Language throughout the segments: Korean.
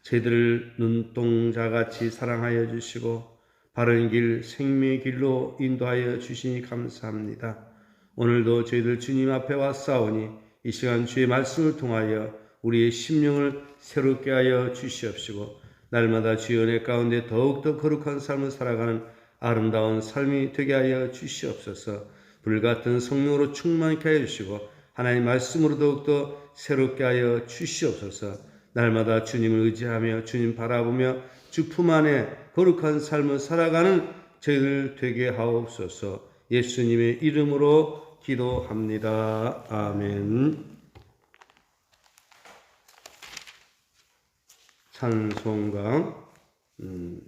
저희들을 눈동자같이 사랑하여 주시고 바른 길 생명의 길로 인도하여 주시니 감사합니다. 오늘도 저희들 주님 앞에 왔사오니 이 시간 주의 말씀을 통하여 우리의 심령을 새롭게 하여 주시옵시고 날마다 주의 은혜 가운데 더욱더 거룩한 삶을 살아가는 아름다운 삶이 되게 하여 주시옵소서. 불같은 성령으로 충만케 하여 주시고 하나님 말씀으로 더욱더 새롭게 하여 주시옵소서. 날마다 주님을 의지하며 주님 바라보며 주 품 안에 거룩한 삶을 살아가는 저희들 되게 하옵소서. 예수님의 이름으로 기도합니다. 아멘. 찬송가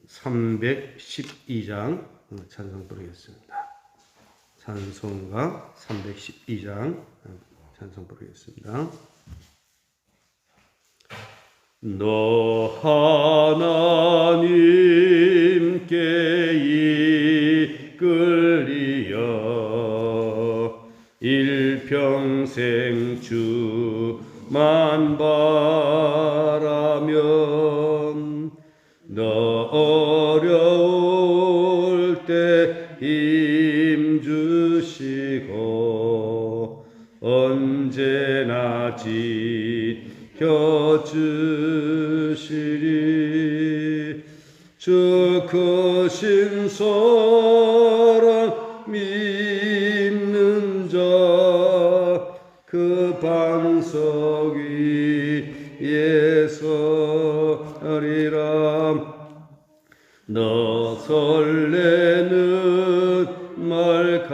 312장 찬송 부르겠습니다. 찬송가 312장 찬송 부르겠습니다. 너 하나님께 이끌리어 일평생 주만 바라면 너 어려울 때 힘 주시고 언제나 지켜주시리. 주 크신 사랑 믿는 자 그 반석 위에 서리라. 너 설레는 말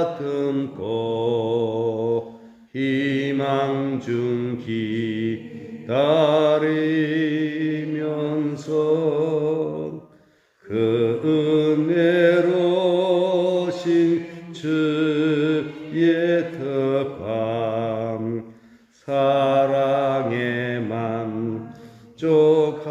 가다듬고 희망 중 기다리면서 그 은혜로신 주의 특강 사랑에 만족하여라.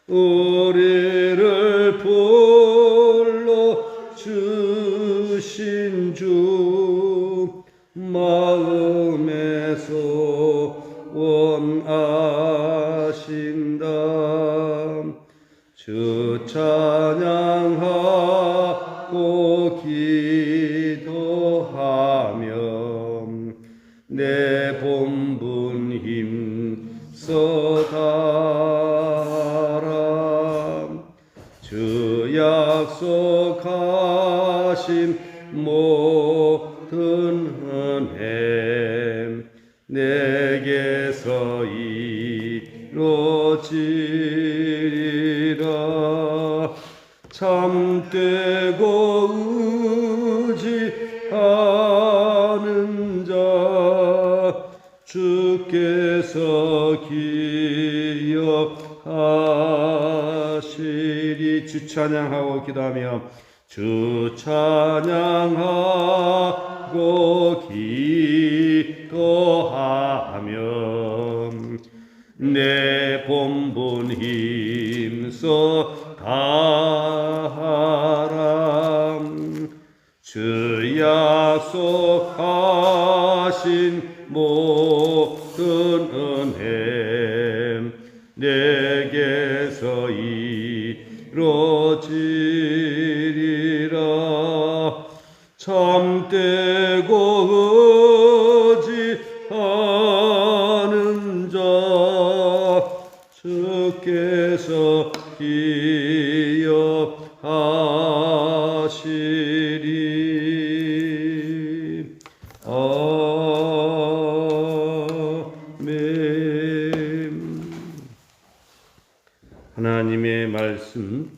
우리를 불러 주신 주 마음에 소원하신다. 주 찬양하고 기도하며 내 본분 힘써 다하라. 주 약속하신 모든 은혜 내게서 이루어지리라. 참되고 의지하는 자 주께서 기억하시리. 주 찬양하고 기도하며 주 찬양하고 기도하며 내 본분 힘써 다하라. 주 약속하신 모든 은혜 내게서 이루어지리라. 참되고 의지하는 자 주께서 기억하시리. 아멘. 하나님의 말씀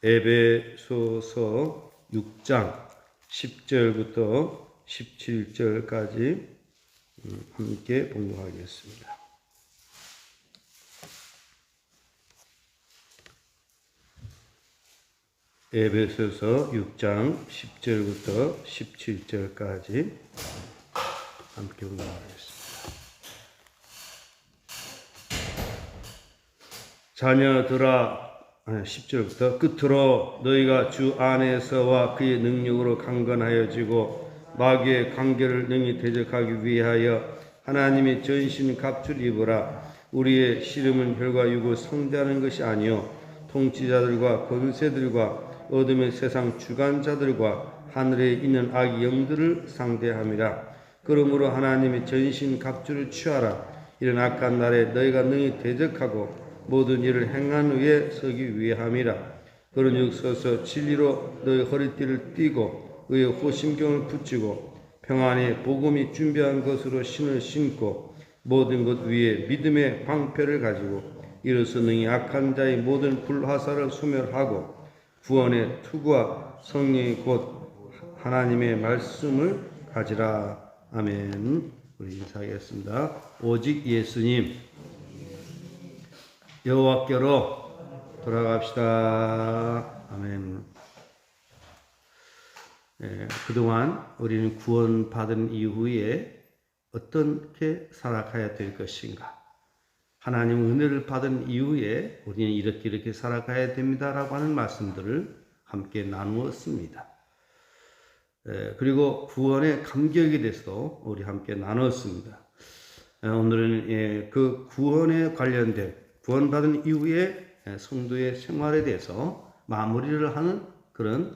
에베소서 6장 10절부터 17절까지 함께 봉독하겠습니다. 에베소서 6장 10절부터 17절까지 함께 봉독하겠습니다. 자녀들아, 10절부터 끝으로 너희가 주 안에서와 그의 능력으로 강건하여지고 마귀의 관계를 능히 대적하기 위하여 하나님의 전신 갑주를 입으라. 우리의 씨름은 혈과 육을 상대하는 것이 아니요 통치자들과 권세들과 어둠의 세상 주관자들과 하늘에 있는 악의 영들을 상대함이라. 그러므로 하나님의 전신 갑주를 취하라. 이런 악한 날에 너희가 능히 대적하고 모든 일을 행한 후에 서기 위함이라. 그러므로 서서 진리로 너희 허리띠를 띠고 의의 호심경을 붙이고 평안의 복음이 준비한 것으로 신을 신고 모든 것 위에 믿음의 방패를 가지고 이로써 능히 악한 자의 모든 불화살을 소멸하고 구원의 투구와 성령의 곧 하나님의 말씀을 가지라. 아멘. 우리 인사하겠습니다. 오직 예수님. 여호와께로 돌아갑시다. 아멘. 그동안 우리는 구원받은 이후에 어떻게 살아가야 될 것인가? 하나님 은혜를 받은 이후에 우리는 이렇게 살아가야 됩니다라고 하는 말씀들을 함께 나누었습니다. 그리고 구원의 감격에 대해서도 우리 함께 나눴습니다. 오늘은 그 구원에 관련된 구원받은 이후에 성도의 생활에 대해서 마무리를 하는 그런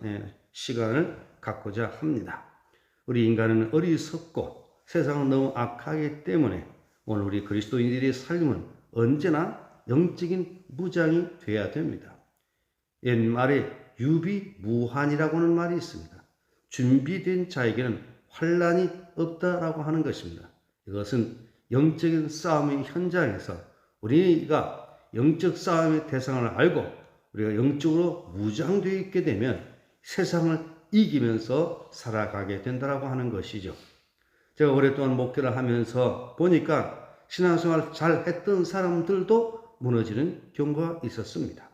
시간을 갖고자 합니다. 우리 인간은 어리석고 세상은 너무 악하기 때문에 오늘 우리 그리스도인들의 삶은 언제나 영적인 무장이 되어야 됩니다. 옛말에 유비무환이라고 하는 말이 있습니다. 준비된 자에게는 환난이 없다라고 하는 것입니다. 이것은 영적인 싸움의 현장에서 우리가 영적 싸움의 대상을 알고 우리가 영적으로 무장되어 있게 되면 세상을 이기면서 살아가게 된다라고 하는 것이죠. 제가 오랫동안 목회를 하면서 보니까 신앙생활 잘 했던 사람들도 무너지는 경우가 있었습니다.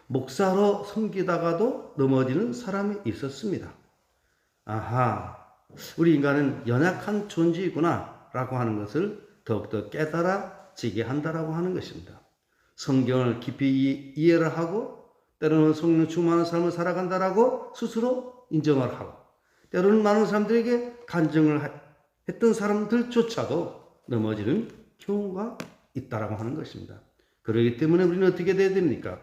목사로 섬기다가도 넘어지는 사람이 있었습니다. 아하, 우리 인간은 연약한 존재이구나 라고 하는 것을 더욱더 깨달아지게 한다라고 하는 것입니다. 성경을 깊이 이해를 하고 때로는 성령 충만한 삶을 살아간다라고 스스로 인정을 하고 때로는 많은 사람들에게 간증을 했던 사람들조차도 넘어지는 경우가 있다라고 하는 것입니다. 그렇기 때문에 우리는 어떻게 돼야 됩니까?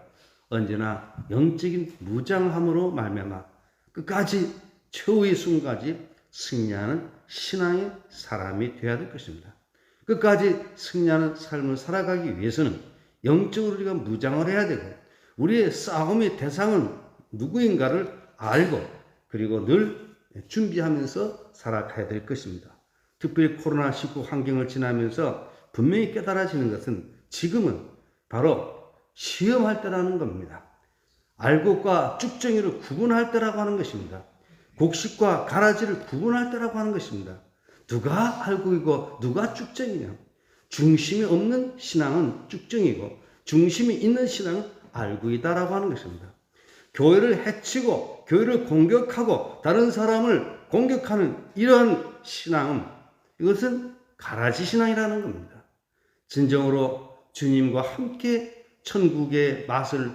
언제나 영적인 무장함으로 말미암아 끝까지 최후의 순간까지 승리하는 신앙의 사람이 되어야 될 것입니다. 끝까지 승리하는 삶을 살아가기 위해서는 영적으로 우리가 무장을 해야 되고 우리의 싸움의 대상은 누구인가를 알고 그리고 늘 준비하면서 살아가야 될 것입니다. 특별히 코로나19 환경을 지나면서 분명히 깨달아지는 것은 지금은 바로 시험할 때라는 겁니다. 알곡과 쭉정이를 구분할 때라고 하는 것입니다. 곡식과 가라지를 구분할 때라고 하는 것입니다. 누가 알곡이고 누가 쭉정이냐. 중심이 없는 신앙은 쭉정이고 중심이 있는 신앙은 알곡이다라고 하는 것입니다. 교회를 해치고 교회를 공격하고 다른 사람을 공격하는 이러한 신앙은 이것은 가라지 신앙이라는 겁니다. 진정으로 주님과 함께 천국의 맛을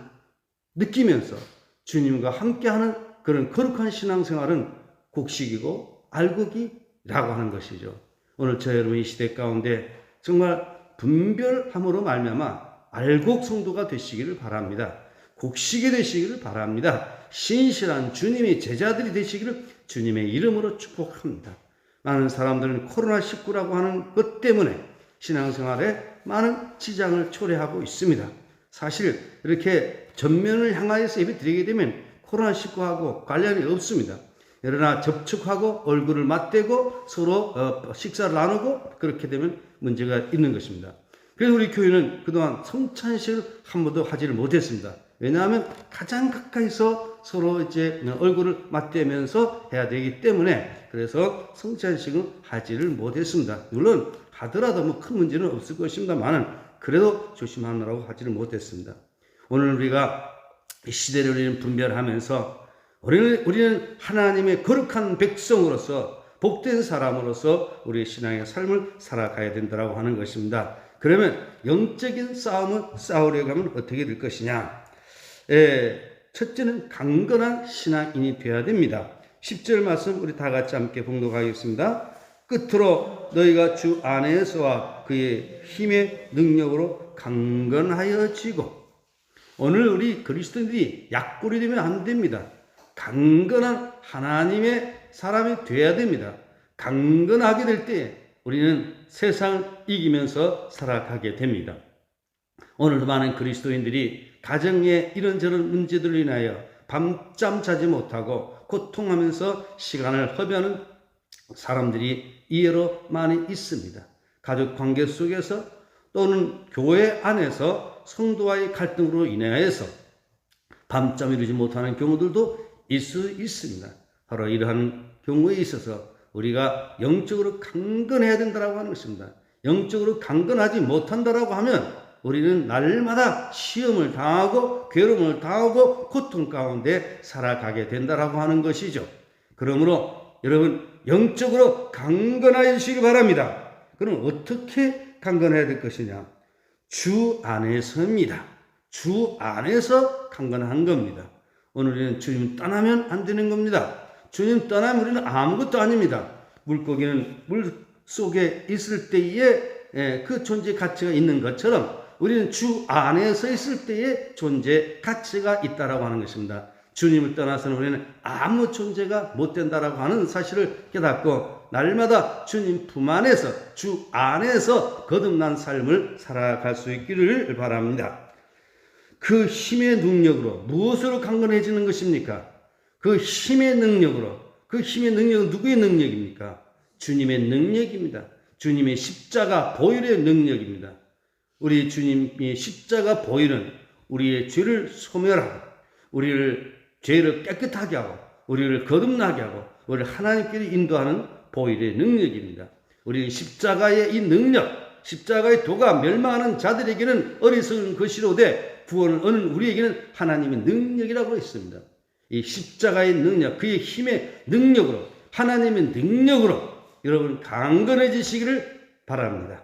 느끼면서 주님과 함께하는 그런 거룩한 신앙생활은 곡식이고 알곡이라고 하는 것이죠. 오늘 저 여러분 이 시대 가운데 정말 분별함으로 말미암아 알곡 성도가 되시기를 바랍니다. 곡식이 되시기를 바랍니다. 신실한 주님의 제자들이 되시기를 주님의 이름으로 축복합니다. 많은 사람들은 코로나19라고 하는 것 때문에 신앙생활에 많은 지장을 초래하고 있습니다. 사실 이렇게 전면을 향하여서 예배 드리게 되면 코로나19하고 관련이 없습니다. 그러나 접촉하고 얼굴을 맞대고 서로 식사를 나누고 그렇게 되면 문제가 있는 것입니다. 그래서 우리 교회는 그동안 성찬식을 한 번도 하지를 못했습니다. 왜냐하면 가장 가까이서 서로 이제 얼굴을 맞대면서 해야 되기 때문에 그래서 성찬식은 하지를 못했습니다. 물론 하더라도 뭐 큰 문제는 없을 것입니다만은 그래도 조심하느라고 하지를 못했습니다. 오늘 우리가 이 시대를 우리는 분별하면서 우리는 하나님의 거룩한 백성으로서 복된 사람으로서 우리의 신앙의 삶을 살아가야 된다고 하는 것입니다. 그러면 영적인 싸움을 싸우려고 하면 어떻게 될 것이냐? 첫째는 강건한 신앙인이 되어야 됩니다. 10절 말씀 우리 다 같이 함께 봉독하겠습니다. 끝으로 너희가 주 안에서와 그의 힘의 능력으로 강건하여지고. 오늘 우리 그리스도인들이 약골이 되면 안 됩니다. 강건한 하나님의 사람이 되어야 됩니다. 강건하게 될 때 우리는 세상을 이기면서 살아가게 됩니다. 오늘도 많은 그리스도인들이 가정에 이런저런 문제들로 인하여 밤잠 자지 못하고 고통하면서 시간을 허비하는 사람들이 이해로 많이 있습니다. 가족 관계 속에서 또는 교회 안에서 성도와의 갈등으로 인하여서 밤잠 이루지 못하는 경우들도 있을 수 있습니다. 바로 이러한 경우에 있어서 우리가 영적으로 강건해야 된다고 하는 것입니다. 영적으로 강건하지 못한다라고 하면 우리는 날마다 시험을 당하고 괴로움을 당하고 고통 가운데 살아가게 된다라고 하는 것이죠. 그러므로 여러분 영적으로 강건하시기 바랍니다. 그럼 어떻게 강건해야 될 것이냐? 주 안에서입니다. 주 안에서 강건한 겁니다. 오늘 우리는 주님 떠나면 안 되는 겁니다. 주님 떠나면 우리는 아무것도 아닙니다. 물고기는 물 속에 있을 때에 그 존재 가치가 있는 것처럼 우리는 주 안에서 있을 때에 존재 가치가 있다라고 하는 것입니다. 주님을 떠나서는 우리는 아무 존재가 못 된다라고 하는 사실을 깨닫고 날마다 주님 품 안에서 주 안에서 거듭난 삶을 살아갈 수 있기를 바랍니다. 그 힘의 능력으로 무엇으로 강건해지는 것입니까? 그 힘의 능력으로, 그 힘의 능력은 누구의 능력입니까? 주님의 능력입니다. 주님의 십자가 보혈의 능력입니다. 우리 주님의 십자가 보혈은 우리의 죄를 소멸하고 우리를 죄를 깨끗하게 하고 우리를 거듭나게 하고 우리를 하나님께로 인도하는 보혈의 능력입니다. 우리 십자가의 이 능력, 십자가의 도가 멸망하는 자들에게는 어리석은 것이로되 구원을 얻는 우리에게는 하나님의 능력이라고 했습니다. 이 십자가의 능력, 그의 힘의 능력으로, 하나님의 능력으로 여러분 강건해지시기를 바랍니다.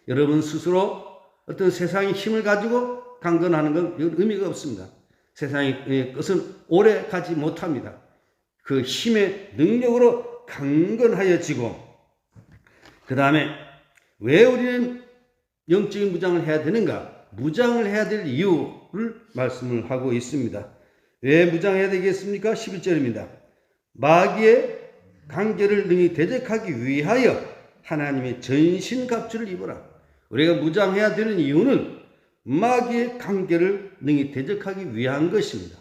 여러분 스스로 어떤 세상의 힘을 가지고 강건하는 건 의미가 없습니다. 세상의 것은 오래 가지 못합니다. 그 힘의 능력으로 강건하여지고, 그 다음에 왜 우리는 영적인 무장을 해야 되는가? 무장을 해야 될 이유를 말씀을 하고 있습니다. 왜 무장해야 되겠습니까? 11절입니다. 마귀의 강제를 능히 대적하기 위하여 하나님의 전신갑주를 입어라. 우리가 무장해야 되는 이유는 마귀의 강제를 능히 대적하기 위한 것입니다.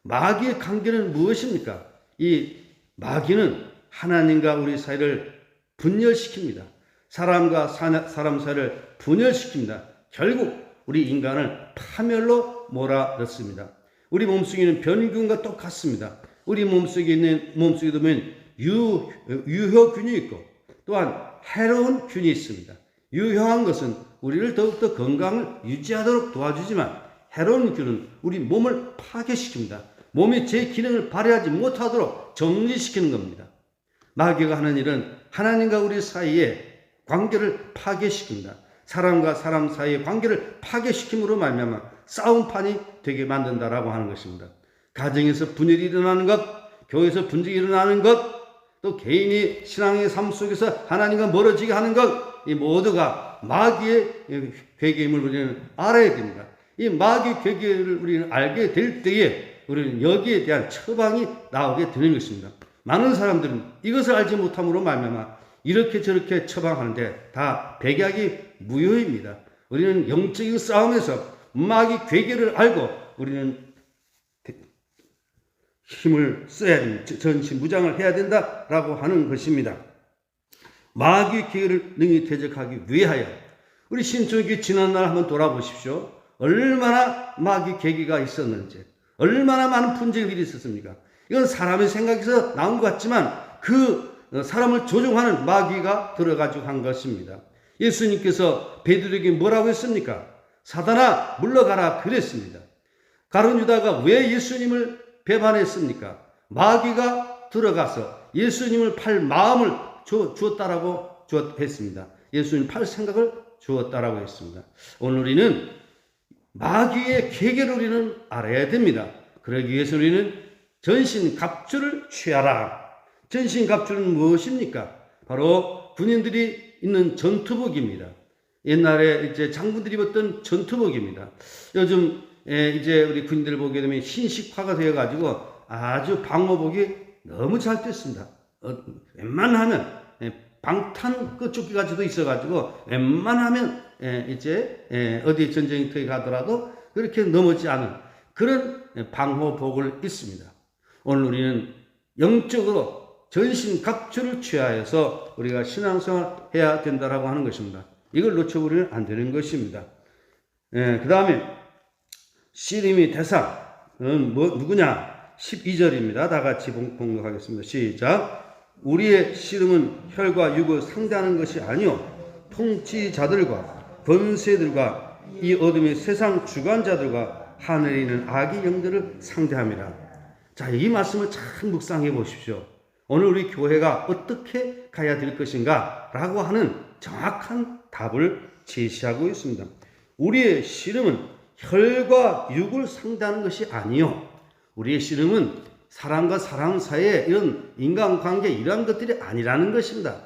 마귀의 강제는 무엇입니까? 이 마귀는 하나님과 우리 사이를 분열시킵니다. 사람과 사람 사이를 분열시킵니다. 결국 우리 인간을 파멸로 몰아넣습니다. 우리 몸속에는 변균과 똑같습니다. 우리 몸속에도 보면 유효균이 있고 또한 해로운 균이 있습니다. 유효한 것은 우리를 더욱더 건강을 유지하도록 도와주지만 해로운 균은 우리 몸을 파괴시킵니다. 몸이 제 기능을 발휘하지 못하도록 정지시키는 겁니다. 마귀가 하는 일은 하나님과 우리 사이의 관계를 파괴시킵니다. 사람과 사람 사이의 관계를 파괴시킴으로 말미암아 싸움판이 되게 만든다라고 하는 것입니다. 가정에서 분열이 일어나는 것, 교회에서 분쟁이 일어나는 것, 또 개인이 신앙의 삶 속에서 하나님과 멀어지게 하는 것, 이 모두가 마귀의 괴계임을 우리는 알아야 됩니다. 이 마귀 괴계를 우리는 알게 될 때에 우리는 여기에 대한 처방이 나오게 되는 것입니다. 많은 사람들은 이것을 알지 못함으로 말미암아 이렇게 저렇게 처방하는데 다 백약이 무효입니다. 우리는 영적인 싸움에서 마귀 괴계를 알고 우리는 힘을 써야 됩니다. 전신 무장을 해야 된다라고 하는 것입니다. 마귀 괴계를 능히 대적하기 위하여 우리 신천기 지난날 한번 돌아보십시오. 얼마나 마귀 괴계가 있었는지, 얼마나 많은 분쟁들이 있었습니까? 이건 사람의 생각에서 나온 것 같지만 그 사람을 조종하는 마귀가 들어가지고 한 것입니다. 예수님께서 베드로에게 뭐라고 했습니까? 사단아 물러가라 그랬습니다. 가룟 유다가 왜 예수님을 배반했습니까? 마귀가 들어가서 예수님을 팔 마음을 주었다라고 했습니다. 예수님 팔 생각을 주었다라고 했습니다. 오늘 우리는 마귀의 계계를 우리는 알아야 됩니다. 그러기 위해서 우리는 전신갑주를 취하라. 전신갑주는 무엇입니까? 바로 군인들이 입는 전투복입니다. 옛날에 이제 장군들이 입었던 전투복입니다. 요즘 이제 우리 군인들 보게 되면 신식화가 되어가지고 아주 방호복이 너무 잘 됐습니다. 웬만하면 방탄 그 조끼가지도 있어가지고 웬만하면 이제 어디 전쟁터에 가더라도 그렇게 넘어지 않은 그런 방호복을 입습니다. 오늘 우리는 영적으로 전신 각주를 취하여서 우리가 신앙생활 해야 된다라고 하는 것입니다. 이걸 놓쳐버리면 안 되는 것입니다. 그 다음에 씨름의 대상은 누구냐? 12절입니다. 다 같이 봉독하겠습니다. 시작. 우리의 씨름은 혈과 육을 상대하는 것이 아니요 통치자들과 권세들과 이 어둠의 세상 주관자들과 하늘에 있는 악의 영들을 상대함이라. 자, 이 말씀을 잘 묵상해 보십시오. 오늘 우리 교회가 어떻게 가야 될 것인가 라고 하는 정확한 답을 제시하고 있습니다. 우리의 씨름은 혈과 육을 상대하는 것이 아니요, 우리의 씨름은 사람과 사람 사이에 이런 인간관계 이러한 것들이 아니라는 것입니다.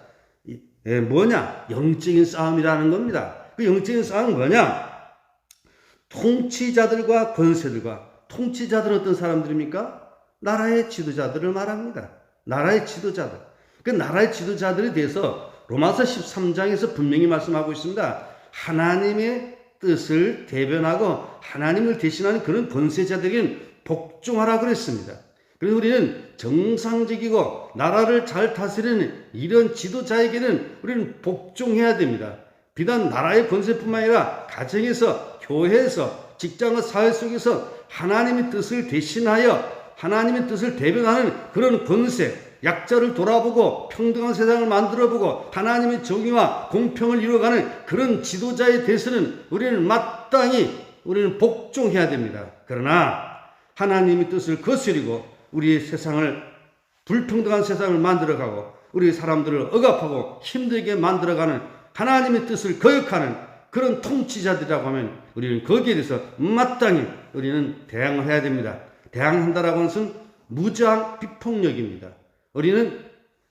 뭐냐? 영적인 싸움이라는 겁니다. 그 영적인 싸움은 뭐냐? 통치자들과 권세들과. 통치자들은 어떤 사람들입니까? 나라의 지도자들을 말합니다. 나라의 지도자들. 그 나라의 지도자들에 대해서 로마서 13장에서 분명히 말씀하고 있습니다. 하나님의 뜻을 대변하고 하나님을 대신하는 그런 권세자들에게는 복종하라 그랬습니다. 그래서 우리는 정상적이고 나라를 잘 다스리는 이런 지도자에게는 우리는 복종해야 됩니다. 비단 나라의 권세뿐만 아니라 가정에서, 교회에서, 직장과 사회 속에서 하나님의 뜻을 대신하여 하나님의 뜻을 대변하는 그런 권세, 약자를 돌아보고 평등한 세상을 만들어보고 하나님의 정의와 공평을 이루어가는 그런 지도자에 대해서는 우리는 마땅히 우리는 복종해야 됩니다. 그러나 하나님의 뜻을 거스리고 우리의 세상을, 불평등한 세상을 만들어가고 우리 사람들을 억압하고 힘들게 만들어가는 하나님의 뜻을 거역하는 그런 통치자들이라고 하면 우리는 거기에 대해서 마땅히 우리는 대항을 해야 됩니다. 대항한다라고 하는 것은 무장 비폭력입니다. 우리는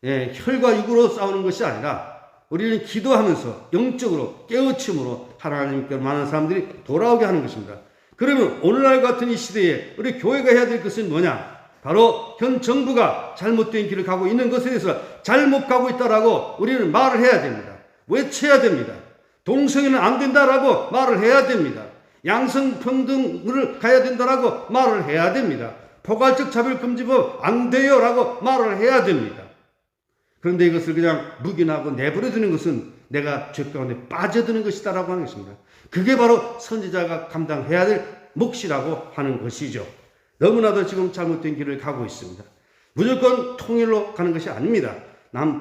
혈과 육으로 싸우는 것이 아니라 우리는 기도하면서 영적으로 깨우침으로 하나님께로 많은 사람들이 돌아오게 하는 것입니다. 그러면 오늘날 같은 이 시대에 우리 교회가 해야 될 것은 뭐냐? 바로 현 정부가 잘못된 길을 가고 있는 것에 대해서 잘못 가고 있다라고 우리는 말을 해야 됩니다. 외쳐야 됩니다. 동성애는 안 된다라고 말을 해야 됩니다. 양성평등을 가야 된다라고 말을 해야 됩니다. 포괄적 차별금지법 안 돼요라고 말을 해야 됩니다. 그런데 이것을 그냥 묵인하고 내버려두는 것은 내가 죄 가운데 빠져드는 것이다라고 하는 것입니다. 그게 바로 선지자가 감당해야 될 몫이라고 하는 것이죠. 너무나도 지금 잘못된 길을 가고 있습니다. 무조건 통일로 가는 것이 아닙니다.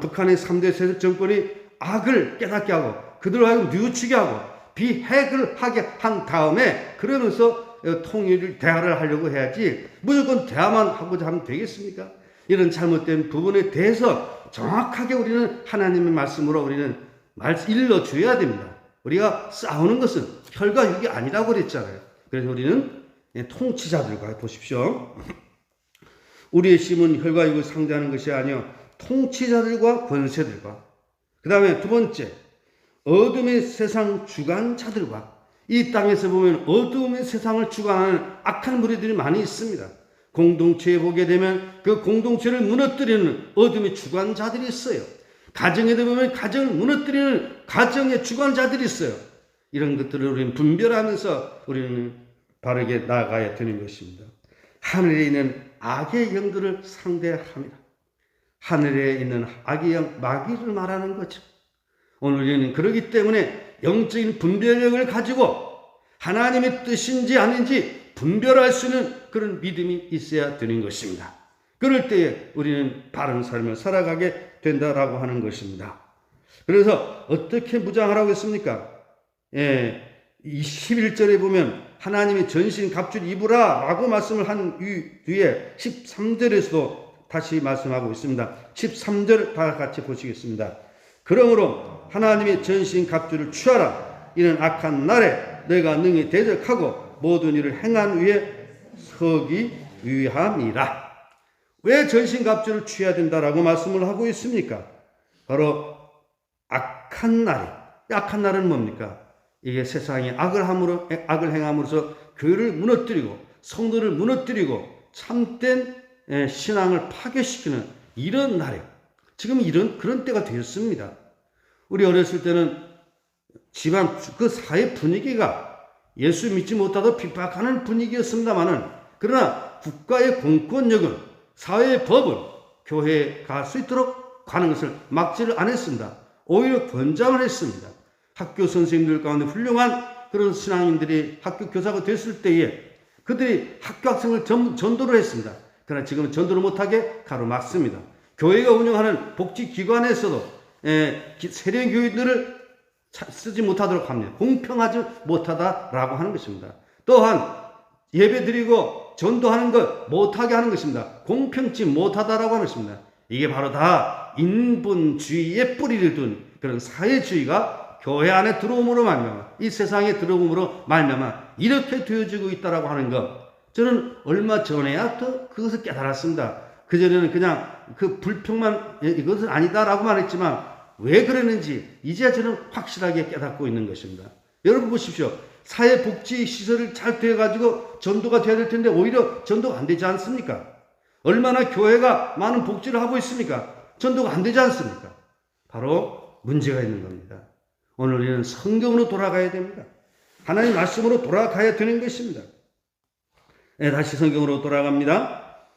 북한의 3대 세력 정권이 악을 깨닫게 하고 그들을 하여금 뉘우치게 하고 비핵을 하게 한 다음에 그러면서 통일 대화를 하려고 해야지 무조건 대화만 하고자 하면 되겠습니까? 이런 잘못된 부분에 대해서 정확하게 우리는 하나님의 말씀으로 우리는 일러줘야 됩니다. 우리가 싸우는 것은 혈과 육이 아니라고 그랬잖아요. 그래서 우리는 통치자들과 보십시오. 우리의 힘은 혈과 육을 상대하는 것이 아니요 통치자들과 권세들과, 그 다음에 두 번째 어둠의 세상 주관자들과. 이 땅에서 보면 어둠의 세상을 주관하는 악한 무리들이 많이 있습니다. 공동체에 보게 되면 그 공동체를 무너뜨리는 어둠의 주관자들이 있어요. 가정에 보면 가정을 무너뜨리는 가정의 주관자들이 있어요. 이런 것들을 우리는 분별하면서 우리는 바르게 나아가야 되는 것입니다. 하늘에 있는 악의 영들을 상대합니다. 하늘에 있는 악의 영, 마귀를 말하는 거죠. 오늘 우리는 그러기 때문에 영적인 분별력을 가지고 하나님의 뜻인지 아닌지 분별할 수 있는 그런 믿음이 있어야 되는 것입니다. 그럴 때에 우리는 바른 삶을 살아가게 된다라고 하는 것입니다. 그래서 어떻게 무장하라고 했습니까? 이 11절에 보면 하나님의 전신 갑줄 입으라 라고 말씀을 한 뒤에 13절에서도 다시 말씀하고 있습니다. 13절 다 같이 보시겠습니다. 그러므로 하나님의 전신 갑주를 취하라. 이는 악한 날에 너희가 능히 대적하고 모든 일을 행한 후에 서기 위함이라. 왜 전신 갑주를 취해야 된다라고 말씀을 하고 있습니까? 바로 악한 날. 악한 날은 뭡니까? 이게 세상이 악을 행함으로써 교회를 무너뜨리고 성도를 무너뜨리고 참된 신앙을 파괴시키는 이런 날이에요. 지금 그런 때가 되었습니다. 우리 어렸을 때는 집안 그 사회 분위기가 예수 믿지 못하고 핍박하는 분위기였습니다만은, 그러나 국가의 공권력은, 사회의 법은 교회에 갈 수 있도록 가는 것을 막지를 않았습니다. 오히려 권장을 했습니다. 학교 선생님들 가운데 훌륭한 그런 신앙인들이 학교 교사가 됐을 때에 그들이 학교 학생을 전도를 했습니다. 그러나 지금은 전도를 못하게 가로막습니다. 교회가 운영하는 복지기관에서도 세례교인들을 쓰지 못하도록 합니다. 공평하지 못하다라고 하는 것입니다. 또한 예배드리고 전도하는 것 못하게 하는 것입니다. 공평치 못하다라고 하는 것입니다. 이게 바로 다 인본주의의 뿌리를 둔 그런 사회주의가 교회 안에 들어옴으로 말미암아, 이 세상에 들어옴으로 말미암아 이렇게 되어지고 있다라고 하는 것, 저는 얼마 전에야 또 그것을 깨달았습니다. 그전에는 그냥 그 불평만 이것은 아니다라고만 했지만 왜 그랬는지 이제야 저는 확실하게 깨닫고 있는 것입니다. 여러분 보십시오. 사회복지시설을 잘 되어가지고 전도가 돼야 될 텐데 오히려 전도가 안 되지 않습니까? 얼마나 교회가 많은 복지를 하고 있습니까? 전도가 안 되지 않습니까? 바로 문제가 있는 겁니다. 오늘 우리는 성경으로 돌아가야 됩니다. 하나님 말씀으로 돌아가야 되는 것입니다. 다시 성경으로 돌아갑니다.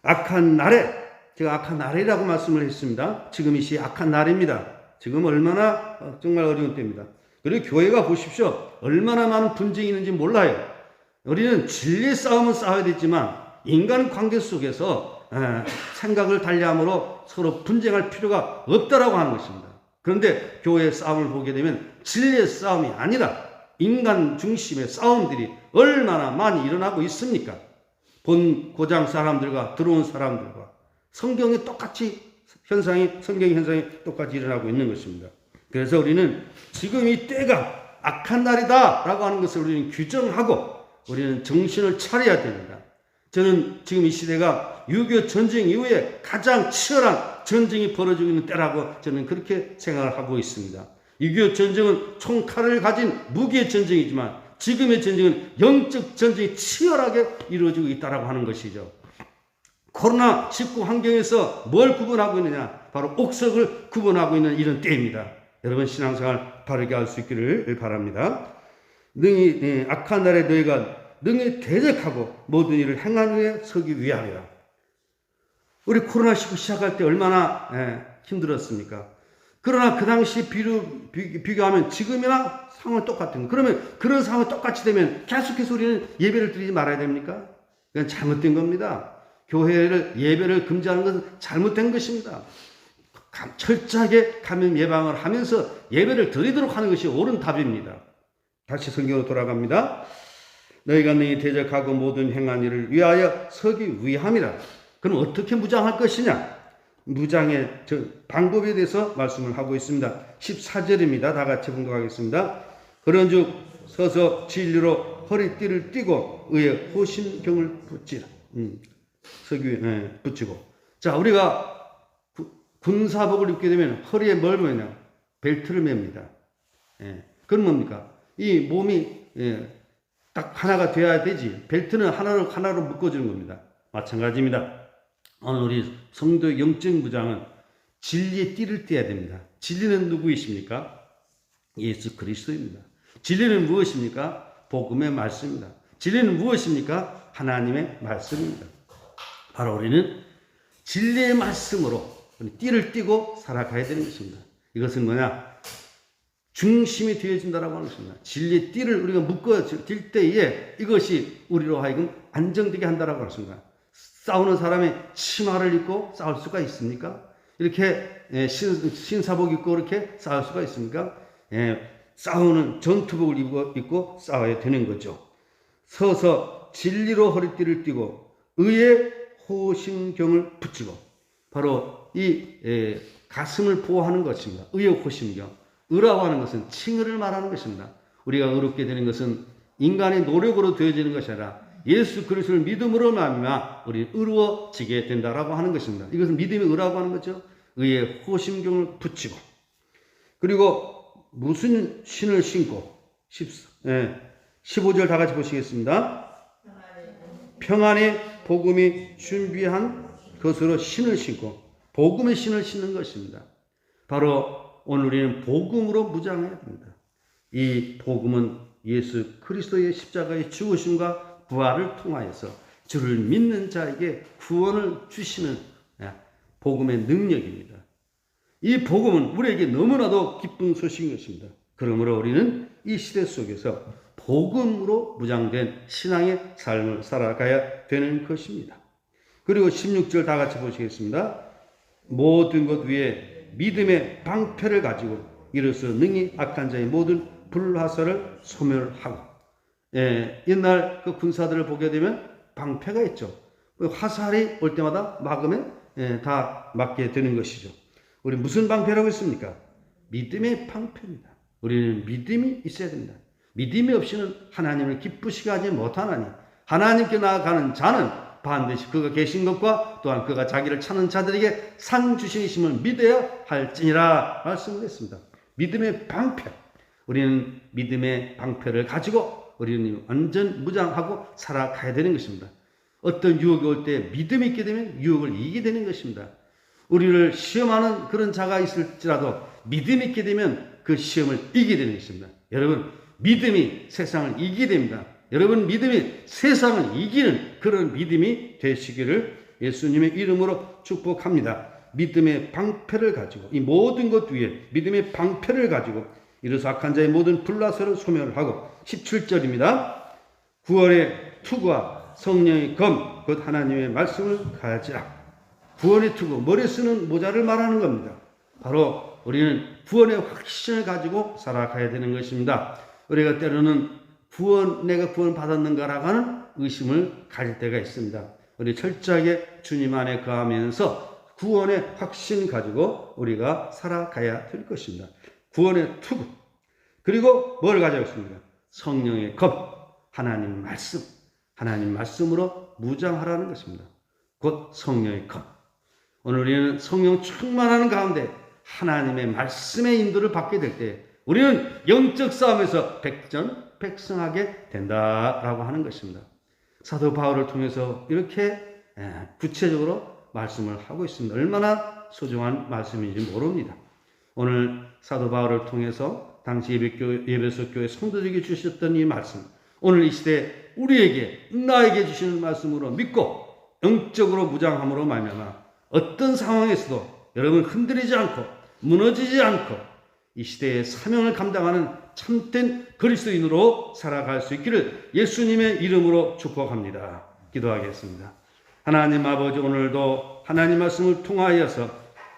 악한 날에, 제가 악한 날이라고 말씀을 했습니다. 지금 이 시 악한 날입니다. 지금 얼마나 정말 어려운 때입니다. 그리고 교회가 보십시오. 얼마나 많은 분쟁이 있는지 몰라요. 우리는 진리의 싸움은 싸워야 되지만 인간 관계 속에서 생각을 달리함으로 서로 분쟁할 필요가 없다라고 하는 것입니다. 그런데 교회의 싸움을 보게 되면 진리의 싸움이 아니라 인간 중심의 싸움들이 얼마나 많이 일어나고 있습니까? 본 고장 사람들과 들어온 사람들과 성경이 똑같이 성경의 현상이 똑같이 일어나고 있는 것입니다. 그래서 우리는 지금 이 때가 악한 날이다 라고 하는 것을 우리는 규정하고 우리는 정신을 차려야 됩니다. 저는 지금 이 시대가 6.25 전쟁 이후에 가장 치열한 전쟁이 벌어지고 있는 때라고 저는 그렇게 생각을 하고 있습니다. 6.25 전쟁은 총칼을 가진 무기의 전쟁이지만 지금의 전쟁은 영적 전쟁이 치열하게 이루어지고 있다고 하는 것이죠. 코로나19 환경에서 뭘 구분하고 있느냐? 바로 옥석을 구분하고 있는 이런 때입니다. 여러분 신앙생활 바르게 할 수 있기를 바랍니다. 능히 악한 날에 너희가 능히 대적하고 모든 일을 행한 후에 서기 위함이라. 우리 코로나19 시작할 때 얼마나 힘들었습니까? 그러나 그 당시 비교하면 지금이나 상황은 똑같은 거. 그러면 그런 상황이 똑같이 되면 계속해서 우리는 예배를 드리지 말아야 됩니까? 그건 잘못된 겁니다. 예배를 금지하는 것은 잘못된 것입니다. 철저하게 감염 예방을 하면서 예배를 드리도록 하는 것이 옳은 답입니다. 다시 성경으로 돌아갑니다. 너희가 능히 대적하고 모든 행한 일을 위하여 서기 위함이라. 그럼 어떻게 무장할 것이냐? 무장의 방법에 대해서 말씀을 하고 있습니다. 14절입니다. 다 같이 봉독하겠습니다. 그런즉 서서 진리로 허리띠를 띠고 의에 호심경을 붙이라. 붙이고. 자, 우리가 군사복을 입게 되면 허리에 뭘 매냐? 벨트를 맵니다. 그건 뭡니까? 이 몸이 딱 하나가 되어야 되지. 벨트는 하나로 묶어주는 겁니다. 마찬가지입니다. 오늘 우리 성도의 영적 무장은 진리의 띠를 띠어야 됩니다. 진리는 누구이십니까? 예수 그리스도입니다. 진리는 무엇입니까? 복음의 말씀입니다. 진리는 무엇입니까? 하나님의 말씀입니다. 바로 우리는 진리의 말씀으로 띠를 띠고 살아가야 되는 것입니다. 이것은 뭐냐? 중심이 되어진다라고 하는 것입니다. 진리의 띠를 우리가 묶어질 때에 이것이 우리로 하여금 안정되게 한다라고 하는 것입니다. 싸우는 사람이 치마를 입고 싸울 수가 있습니까? 이렇게 신사복 입고 이렇게 싸울 수가 있습니까? 싸우는 전투복을 입고 싸워야 되는 거죠. 서서 진리로 허리띠를 띠고 의의 호심경을 붙이고, 바로 이 가슴을 보호하는 것입니다. 의의 호심경. 의라고 하는 것은 칭의를 말하는 것입니다. 우리가 의롭게 되는 것은 인간의 노력으로 되어지는 것이 아니라 예수 그리스도를 믿음으로 말미암아 우리 의로워지게 된다라고 하는 것입니다. 이것은 믿음의 의라고 하는 거죠. 의의 호심경을 붙이고, 그리고 무슨 신을 신고 15절 다 같이 보시겠습니다. 평안의 복음이 준비한 것으로 신을 신고 복음의 신을 신는 것입니다. 바로 오늘 우리는 복음으로 무장해야 됩니다. 이 복음은 예수 그리스도의 십자가의 죽으심과 부활을 통하여서 주를 믿는 자에게 구원을 주시는 복음의 능력입니다. 이 복음은 우리에게 너무나도 기쁜 소식인 것입니다. 그러므로 우리는 이 시대 속에서 복음으로 무장된 신앙의 삶을 살아가야 되는 것입니다. 그리고 16절 다 같이 보시겠습니다. 모든 것 위에 믿음의 방패를 가지고 이로써 능히 악한 자의 모든 불화살을 소멸하고 옛날 그 군사들을 보게 되면 방패가 있죠. 화살이 올 때마다 막으면 다 맞게 되는 것이죠. 우리 무슨 방패라고 했습니까? 믿음의 방패입니다. 우리는 믿음이 있어야 됩니다. 믿음이 없이는 하나님을 기쁘시게 하지 못하나니 하나님께 나아가는 자는 반드시 그가 계신 것과 또한 그가 자기를 찾는 자들에게 상 주시심을 믿어야 할지니라 말씀을 했습니다. 믿음의 방패. 우리는 믿음의 방패를 가지고 우리는 완전 무장하고 살아가야 되는 것입니다. 어떤 유혹이 올 때 믿음이 있게 되면 유혹을 이기게 되는 것입니다. 우리를 시험하는 그런 자가 있을지라도 믿음이 있게 되면 그 시험을 이기게 되는 것입니다. 여러분, 믿음이 세상을 이기게 됩니다. 여러분, 믿음이 세상을 이기는 그런 믿음이 되시기를 예수님의 이름으로 축복합니다. 믿음의 방패를 가지고 이 모든 것 위에 믿음의 방패를 가지고 이로써 악한 자의 모든 불나서를 소멸하고 17절입니다. 구원의 투구와 성령의 검 곧 하나님의 말씀을 가지라. 구원의 투구, 머리에 쓰는 모자를 말하는 겁니다. 바로 우리는 구원의 확신을 가지고 살아가야 되는 것입니다. 우리가 때로는 내가 구원 받았는가라고 하는 의심을 가질 때가 있습니다. 우리 철저하게 주님 안에 거하면서 구원의 확신 가지고 우리가 살아가야 될 것입니다. 구원의 투구. 그리고 뭘 가지고 있습니까? 성령의 검, 하나님 말씀. 하나님 말씀으로 무장하라는 것입니다. 곧 성령의 검. 오늘 우리는 성령 충만하는 가운데 하나님의 말씀의 인도를 받게 될 때 우리는 영적 싸움에서 백전백승하게 된다라고 하는 것입니다. 사도 바울을 통해서 이렇게 구체적으로 말씀을 하고 있습니다. 얼마나 소중한 말씀인지 모릅니다. 오늘 사도 바울을 통해서 당시 예배소 교회 성도들에게 주셨던 이 말씀, 오늘 이 시대 우리에게 나에게 주시는 말씀으로 믿고 영적으로 무장함으로 말미암아 어떤 상황에서도 여러분 흔들리지 않고 무너지지 않고 이 시대의 사명을 감당하는 참된 그리스도인으로 살아갈 수 있기를 예수님의 이름으로 축복합니다. 기도하겠습니다. 하나님 아버지, 오늘도 하나님 말씀을 통하여서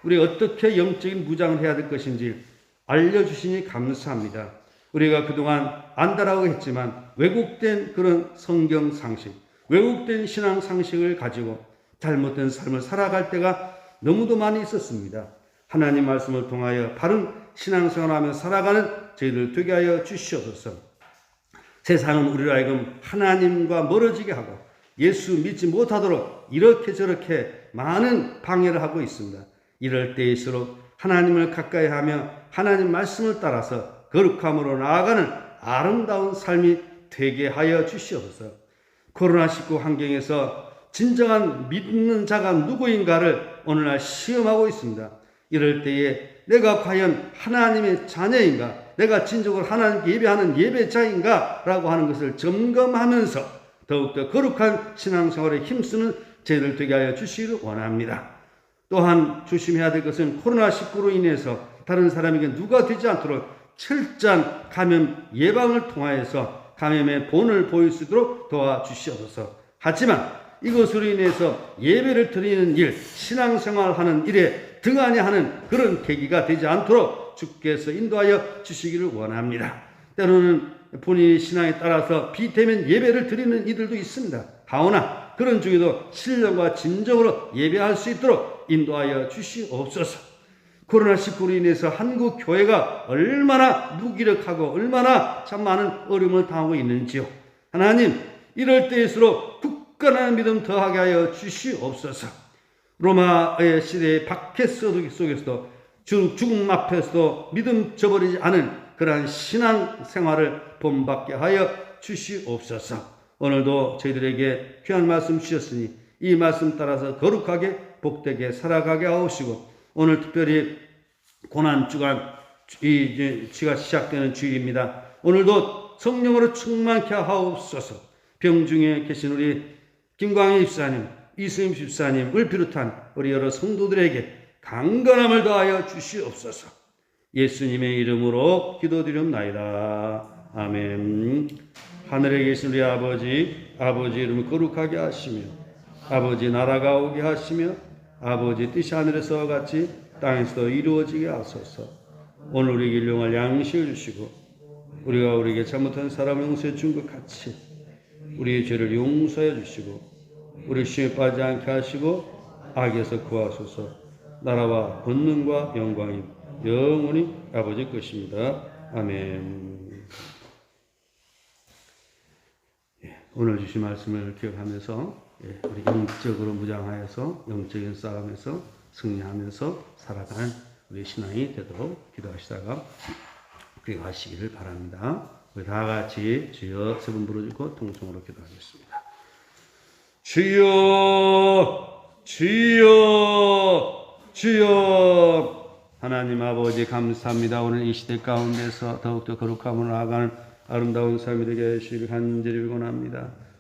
우리 어떻게 영적인 무장을 해야 될 것인지 알려주시니 감사합니다. 우리가 그동안 안다라고 했지만 왜곡된 그런 성경 상식, 왜곡된 신앙 상식을 가지고 잘못된 삶을 살아갈 때가 너무도 많이 있었습니다. 하나님 말씀을 통하여 바른 신앙생활하며 살아가는 저희들 되게 하여 주시옵소서. 세상은 우리로 하여금 하나님과 멀어지게 하고 예수 믿지 못하도록 이렇게 저렇게 많은 방해를 하고 있습니다. 이럴 때일수록 하나님을 가까이 하며 하나님 말씀을 따라서 거룩함으로 나아가는 아름다운 삶이 되게 하여 주시옵소서. 코로나19 환경에서 진정한 믿는 자가 누구인가를 오늘날 시험하고 있습니다. 이럴 때에 내가 과연 하나님의 자녀인가, 내가 진정으로 하나님께 예배하는 예배자인가 라고 하는 것을 점검하면서 더욱더 거룩한 신앙생활에 힘쓰는 저희들 되게 하여 주시기를 원합니다. 또한 조심해야 될 것은 코로나19로 인해서 다른 사람에게 누가 되지 않도록 철저한 감염 예방을 통하여서 감염의 본을 보일 수 있도록 도와주시옵소서. 하지만 이것으로 인해서 예배를 드리는 일, 신앙생활하는 일에 등한히 하는 그런 계기가 되지 않도록 주께서 인도하여 주시기를 원합니다. 때로는 본인의 신앙에 따라서 비대면 예배를 드리는 이들도 있습니다. 하오나 그런 중에도 신령과 진정으로 예배할 수 있도록 인도하여 주시옵소서. 코로나19로 인해서 한국 교회가 얼마나 무기력하고 얼마나 참 많은 어려움을 당하고 있는지요. 하나님, 이럴 때일수록 굳건한 믿음 더하게 하여 주시옵소서. 로마의 시대의 박해 속에서도 죽음 앞에서도 믿음 저버리지 않은 그러한 신앙 생활을 본받게 하여 주시옵소서. 오늘도 저희들에게 귀한 말씀 주셨으니 이 말씀 따라서 거룩하게 복되게 살아가게 하옵시고, 오늘 특별히 고난주간 이 주가 시작되는 주일입니다. 오늘도 성령으로 충만케 하옵소서. 병중에 계신 우리 김광희 집사님, 이수임 집사님을 비롯한 우리 여러 성도들에게 강건함을 더하여 주시옵소서. 예수님의 이름으로 기도드리옵나이다. 아멘. 하늘에 계신 우리 아버지, 아버지 이름을 거룩하게 하시며 아버지 나라가 오게 하시며 아버지 뜻이 하늘에서와 같이 땅에서도 이루어지게 하소서. 오늘 우리에게 일용할 양식을 주시고 우리가 우리에게 잘못한 사람을 용서해 준 것 같이 우리의 죄를 용서해 주시고 우리 시험에 빠지지 않게 하시고 악에서 구하소서. 나라와 권능과 영광이 영원히 아버지 것입니다. 아멘. 오늘 주신 말씀을 기억하면서 우리 영적으로 무장하여서 영적인 싸움에서 승리하면서 살아가는 우리 신앙이 되도록 기도하시다가 그렇게 가시기를 바랍니다. 우리 다 같이 주여 세 번 부르짖고 통성으로 기도하겠습니다. 주여, 주여, 주여. 하나님 아버지 감사합니다. 오늘 이 시대 가운데서 더욱더 거룩함으로 나아가는 아름다운 삶이 되게 하시길 간절히 원합니다.